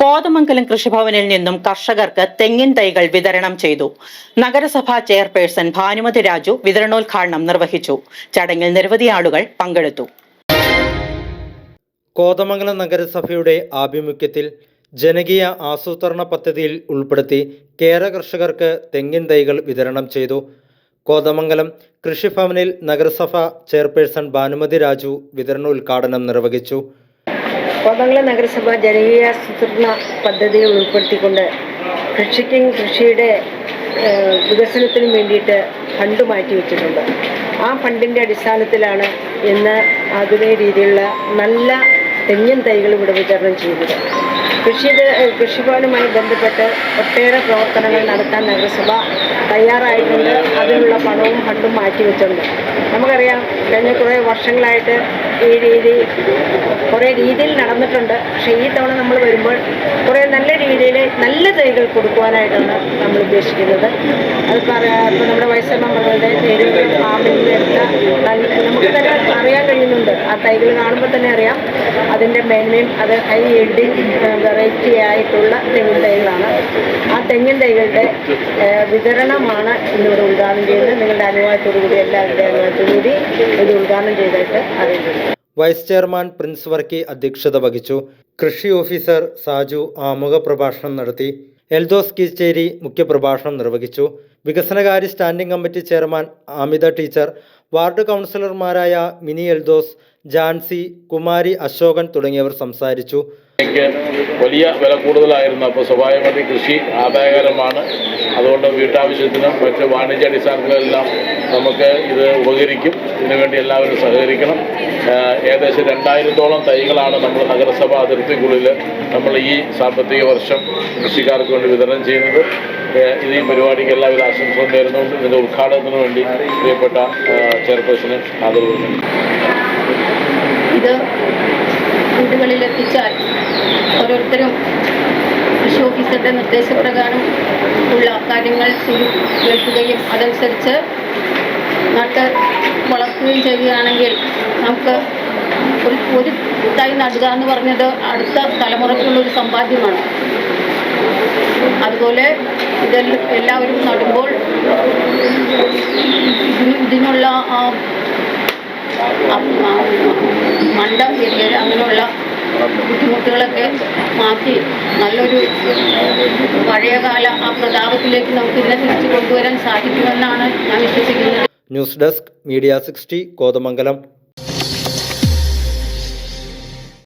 കോതമംഗലം കൃഷിഭവനിൽ നിന്നും കർഷകർക്ക് തെങ്ങിൻ തൈകൾ വിതരണം ചെയ്തു. നഗരസഭാ ചെയർപേഴ്സൺ ഭാനുമതി രാജു വിതരണോദ്ഘാടനം നിർവഹിച്ചു. ചടങ്ങിൽ നിരവധി ആളുകൾ പങ്കെടുത്തു. കോതമംഗലം നഗരസഭയുടെ ആഭിമുഖ്യത്തിൽ ജനകീയ ആസൂത്രണ പദ്ധതിയിൽ ഉൾപ്പെടുത്തി കേര കർഷകർക്ക് തെങ്ങിൻ തൈകൾ വിതരണം ചെയ്തു. കോതമംഗലം കൃഷിഭവനിൽ നഗരസഭാ ചെയർപേഴ്സൺ ഭാനുമതി രാജു വിതരണോദ്ഘാടനം നിർവഹിച്ചു. കോതമംഗലം നഗരസഭ ജനകീയ ആസൂത്രണ പദ്ധതിയിൽ ഉൾപ്പെടുത്തിക്കൊണ്ട് കൃഷിയുടെ വികസനത്തിനും വേണ്ടിയിട്ട് ഫണ്ട് മാറ്റിവെച്ചിട്ടുണ്ട്. ആ ഫണ്ടിൻ്റെ അടിസ്ഥാനത്തിലാണ് ഇന്ന് ആധുനിക രീതിയിലുള്ള നല്ല തെങ്ങിൻ തൈകൾ ഇവിടെ വിതരണം ചെയ്തത്. കൃഷിഭവനുമായി ബന്ധപ്പെട്ട് ഒട്ടേറെ പ്രവർത്തനങ്ങൾ നടത്താൻ നഗരസഭ തയ്യാറായിട്ടുണ്ട്. അതിനുള്ള പണവും ഫണ്ടും മാറ്റിവെച്ചിട്ടുണ്ട്. നമുക്കറിയാം, കഴിഞ്ഞ കുറേ വർഷങ്ങളായിട്ട് ഈ കുറേ രീതിയിൽ നടന്നിട്ടുണ്ട്. പക്ഷേ ഈ തവണ നമ്മൾ വരുമ്പോൾ കുറേ നല്ല രീതിയിൽ നല്ല തൈകൾ കൊടുക്കുവാനായിട്ടാണ് നമ്മൾ ഉദ്ദേശിക്കുന്നത്. അതിപ്പോൾ നമ്മുടെ വൈസ് മെമ്പറുടെ ഫാമിൽ നിന്ന് എടുത്ത നമുക്ക് തന്നെ അറിയാൻ കഴിയുന്നുണ്ട്. ആ തൈകൾ കാണുമ്പോൾ തന്നെ അറിയാം അതിൻ്റെ മേന്മയും. അത് ഹൈ യീൽഡിങ് വെറൈറ്റി ആയിട്ടുള്ള തെങ്ങിൻ തൈകളാണ്. ആ തെങ്ങിൻ തൈകളുടെ വിതരണമാണ് ഇന്നിവിടെ ഉദ്ഘാടനം ചെയ്യുന്നത്. നിങ്ങളുടെ അനുവാദത്തോടുകൂടി, എല്ലാവരുടെ അനുവാദത്തോടുകൂടി ഇത് ഉദ്ഘാടനം ചെയ്തിട്ട് അറിയിക്കുന്നു. വൈസ് ചെയർമാൻ പ്രിൻസ് വർക്കി അധ്യക്ഷത വഹിച്ചു. കൃഷി ഓഫീസർ സാജു ആമുഖ പ്രഭാഷണം നടത്തി. എൽദോസ് കീച്ചേരി മുഖ്യപ്രഭാഷണം നിർവഹിച്ചു. വികസനകാര്യ standing committee chairman Amitha teacher, ward കൗൺസിലർമാരായ മിനി എൽദോസ്, ജാൻസി, കുമാരി, അശോകൻ തുടങ്ങിയവർ സംസാരിച്ചു. വലിയ വില കൂടുതലായിരുന്നു. അപ്പോൾ സ്വാഭാവികമായിട്ട് കൃഷി ആദായകരമാണ്. അതുകൊണ്ട് വീട്ടാവശ്യത്തിനും മറ്റ് വാണിജ്യാടിസ്ഥാനത്തിലെല്ലാം നമുക്ക് ഇത് ഉപകരിക്കും. ഇതിനുവേണ്ടി എല്ലാവരും സഹകരിക്കണം. ഏകദേശം 2000-ഓളം തൈകളാണ് നമ്മൾ നഗരസഭ അതിർത്തിക്കുള്ളിൽ നമ്മൾ ഈ സാമ്പത്തിക വർഷം കൃഷിക്കാർക്ക് വേണ്ടി വിതരണം ചെയ്യുന്നത്. ഇത് ഈ പരിപാടിക്ക് എല്ലാവിധ ആശംസകളും നേരുന്നുകൊണ്ട് ഇതിൻ്റെ ഉദ്ഘാടനത്തിന് വേണ്ടി പ്രിയപ്പെട്ട ചെയർപേഴ്സണെ ആദരവുന്നു. ഇത് വീടുകളിലെത്തിച്ചാൽ ഓരോരുത്തരും കൃഷി ഓഫീസറുടെ നിർദ്ദേശപ്രകാരം ഉള്ള കാര്യങ്ങൾ കേൾക്കുകയും അതനുസരിച്ച് നട്ട് വളർത്തുകയും ചെയ്യുകയാണെങ്കിൽ നമുക്ക് ഒരു തൈ നടുക എന്ന് പറഞ്ഞത് അടുത്ത തലമുറയ്ക്കുള്ളൊരു സമ്പാദ്യമാണ്. അതുപോലെ എല്ലാവരും നടുമ്പോൾ ഇതിനുള്ള മണ്ട ഏരിയയിൽ അങ്ങനെയുള്ള ബുദ്ധിമുട്ടുകളൊക്കെ മാറ്റി നല്ലൊരു പഴയകാല ആ പ്രതാപത്തിലേക്ക് നമുക്ക് ഇതിനെ തിരിച്ചു കൊണ്ടുവരാൻ സാധിക്കുമെന്നാണ് ഞാൻ വിശ്വസിക്കുന്നത്. News desk media 60 Kothamangalam.